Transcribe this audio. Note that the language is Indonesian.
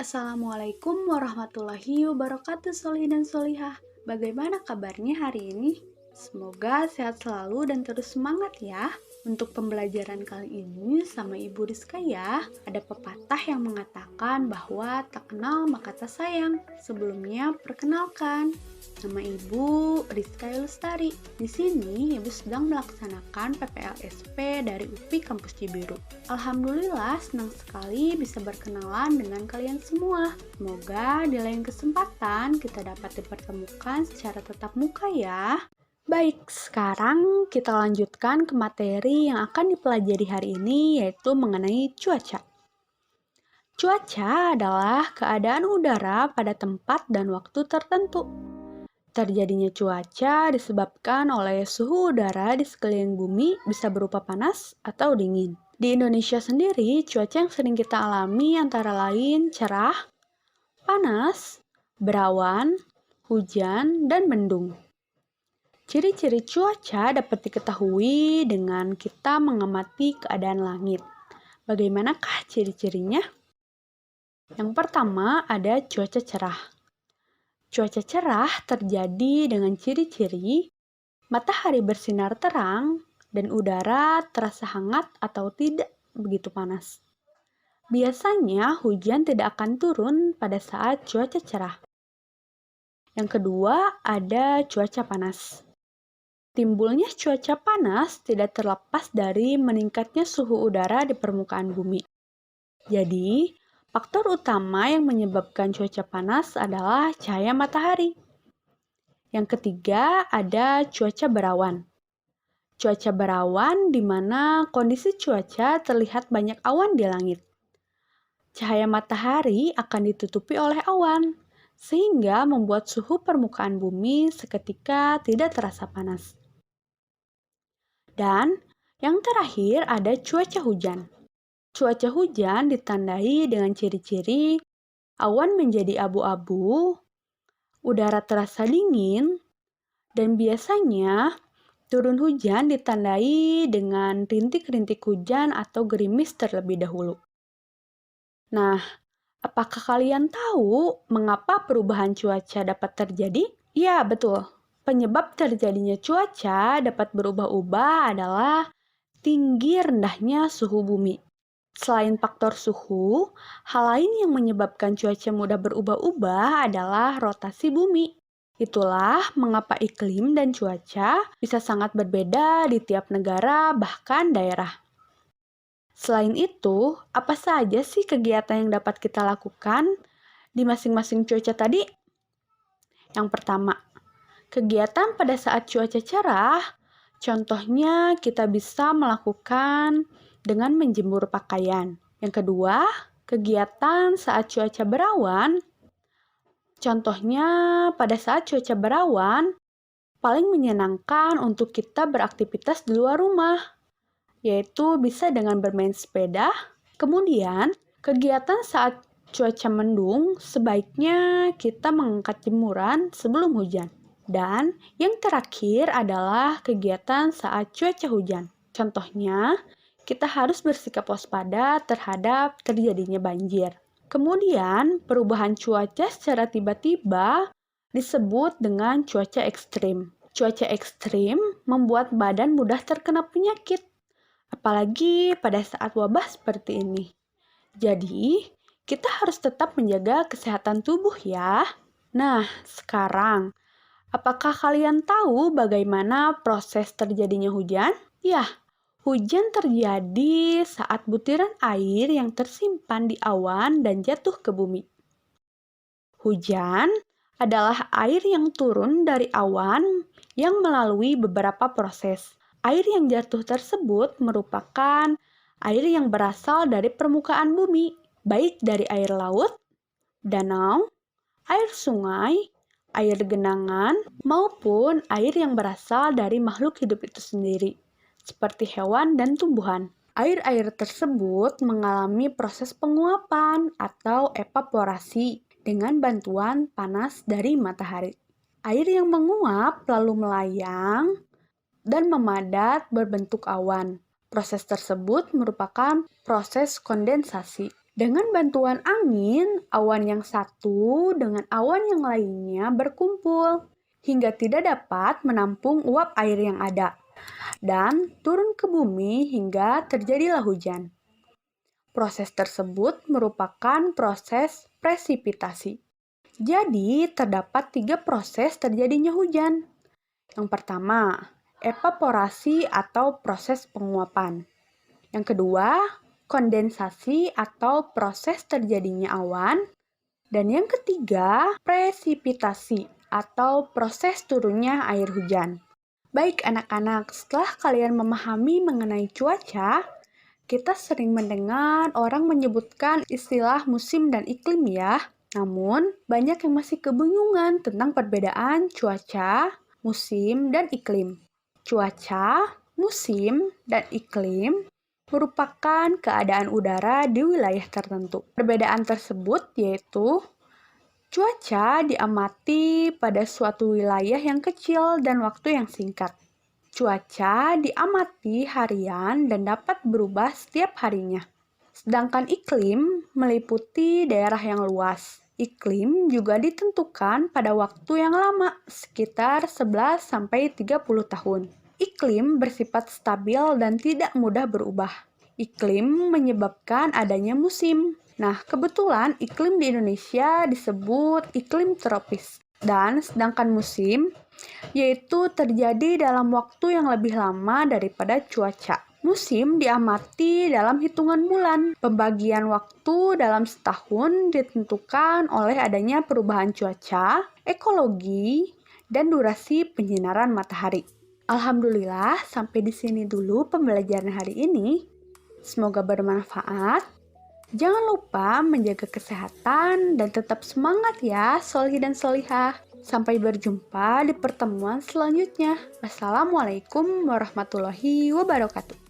Assalamualaikum warahmatullahi wabarakatuh, solih dan solihah. Bagaimana kabarnya hari ini? Semoga sehat selalu dan terus semangat ya. Untuk pembelajaran kali ini sama Ibu Rizka ya, ada pepatah yang mengatakan bahwa tak kenal maka tak sayang. Sebelumnya perkenalkan, nama Ibu Rizka Lestari. Di sini Ibu sedang melaksanakan PPLSP dari UPI Kampus Cibiru. Alhamdulillah senang sekali bisa berkenalan dengan kalian semua. Semoga di lain kesempatan kita dapat dipertemukan secara tatap muka ya. Baik, sekarang kita lanjutkan ke materi yang akan dipelajari hari ini, yaitu mengenai cuaca. Cuaca adalah keadaan udara pada tempat dan waktu tertentu. Terjadinya cuaca disebabkan oleh suhu udara di sekeliling bumi bisa berupa panas atau dingin. Di Indonesia sendiri, cuaca yang sering kita alami antara lain cerah, panas, berawan, hujan, dan mendung. Ciri-ciri cuaca dapat diketahui dengan kita mengamati keadaan langit. Bagaimanakah ciri-cirinya? Yang pertama ada cuaca cerah. Cuaca cerah terjadi dengan ciri-ciri matahari bersinar terang dan udara terasa hangat atau tidak begitu panas. Biasanya hujan tidak akan turun pada saat cuaca cerah. Yang kedua ada cuaca panas. Timbulnya cuaca panas tidak terlepas dari meningkatnya suhu udara di permukaan bumi. Jadi, faktor utama yang menyebabkan cuaca panas adalah cahaya matahari. Yang ketiga ada cuaca berawan. Cuaca berawan di mana kondisi cuaca terlihat banyak awan di langit. Cahaya matahari akan ditutupi oleh awan, sehingga membuat suhu permukaan bumi seketika tidak terasa panas. Dan yang terakhir ada cuaca hujan. Cuaca hujan ditandai dengan ciri-ciri awan menjadi abu-abu, udara terasa dingin, dan biasanya turun hujan ditandai dengan rintik-rintik hujan atau gerimis terlebih dahulu. Nah, apakah kalian tahu mengapa perubahan cuaca dapat terjadi? Ya, betul. Penyebab terjadinya cuaca dapat berubah-ubah adalah tinggi rendahnya suhu bumi. Selain faktor suhu, hal lain yang menyebabkan cuaca mudah berubah-ubah adalah rotasi bumi. Itulah mengapa iklim dan cuaca bisa sangat berbeda di tiap negara, bahkan daerah. Selain itu, apa saja sih kegiatan yang dapat kita lakukan di masing-masing cuaca tadi? Yang pertama, kegiatan pada saat cuaca cerah, contohnya kita bisa melakukan dengan menjemur pakaian. Yang kedua, kegiatan saat cuaca berawan, contohnya pada saat cuaca berawan, paling menyenangkan untuk kita beraktivitas di luar rumah, yaitu bisa dengan bermain sepeda. Kemudian, kegiatan saat cuaca mendung, sebaiknya kita mengangkat jemuran sebelum hujan. Dan yang terakhir adalah kegiatan saat cuaca hujan. Contohnya, kita harus bersikap waspada terhadap terjadinya banjir. Kemudian, perubahan cuaca secara tiba-tiba disebut dengan cuaca ekstrim. Cuaca ekstrim membuat badan mudah terkena penyakit, apalagi pada saat wabah seperti ini. Jadi, kita harus tetap menjaga kesehatan tubuh ya. Nah, sekarang apakah kalian tahu bagaimana proses terjadinya hujan? Ya, hujan terjadi saat butiran air yang tersimpan di awan dan jatuh ke bumi. Hujan adalah air yang turun dari awan yang melalui beberapa proses. Air yang jatuh tersebut merupakan air yang berasal dari permukaan bumi, baik dari air laut, danau, air sungai, air genangan, maupun air yang berasal dari makhluk hidup itu sendiri, seperti hewan dan tumbuhan. Air-air tersebut mengalami proses penguapan atau evaporasi dengan bantuan panas dari matahari. Air yang menguap lalu melayang dan memadat berbentuk awan. Proses tersebut merupakan proses kondensasi. Dengan bantuan angin, awan yang satu dengan awan yang lainnya berkumpul hingga tidak dapat menampung uap air yang ada dan turun ke bumi hingga terjadilah hujan. Proses tersebut merupakan proses presipitasi. Jadi, terdapat 3 proses terjadinya hujan. Yang pertama, evaporasi atau proses penguapan. Yang kedua, kondensasi atau proses terjadinya awan. Dan yang ketiga, presipitasi atau proses turunnya air hujan. Baik anak-anak, setelah kalian memahami mengenai cuaca, kita sering mendengar orang menyebutkan istilah musim dan iklim ya. Namun, banyak yang masih kebingungan tentang perbedaan cuaca, musim, dan iklim. Cuaca, musim, dan iklim merupakan keadaan udara di wilayah tertentu. Perbedaan tersebut yaitu cuaca diamati pada suatu wilayah yang kecil dan waktu yang singkat. Cuaca diamati harian dan dapat berubah setiap harinya. Sedangkan iklim meliputi daerah yang luas. Iklim juga ditentukan pada waktu yang lama, sekitar 11-30 tahun. Iklim bersifat stabil dan tidak mudah berubah. Iklim menyebabkan adanya musim. Nah, kebetulan iklim di Indonesia disebut iklim tropis. Dan sedangkan musim yaitu terjadi dalam waktu yang lebih lama daripada cuaca. Musim diamati dalam hitungan bulan. Pembagian waktu dalam setahun ditentukan oleh adanya perubahan cuaca, ekologi, dan durasi penyinaran matahari. Alhamdulillah, sampai di sini dulu pembelajaran hari ini. Semoga bermanfaat. Jangan lupa menjaga kesehatan dan tetap semangat ya, solih dan solihah. Sampai berjumpa di pertemuan selanjutnya. Wassalamualaikum warahmatullahi wabarakatuh.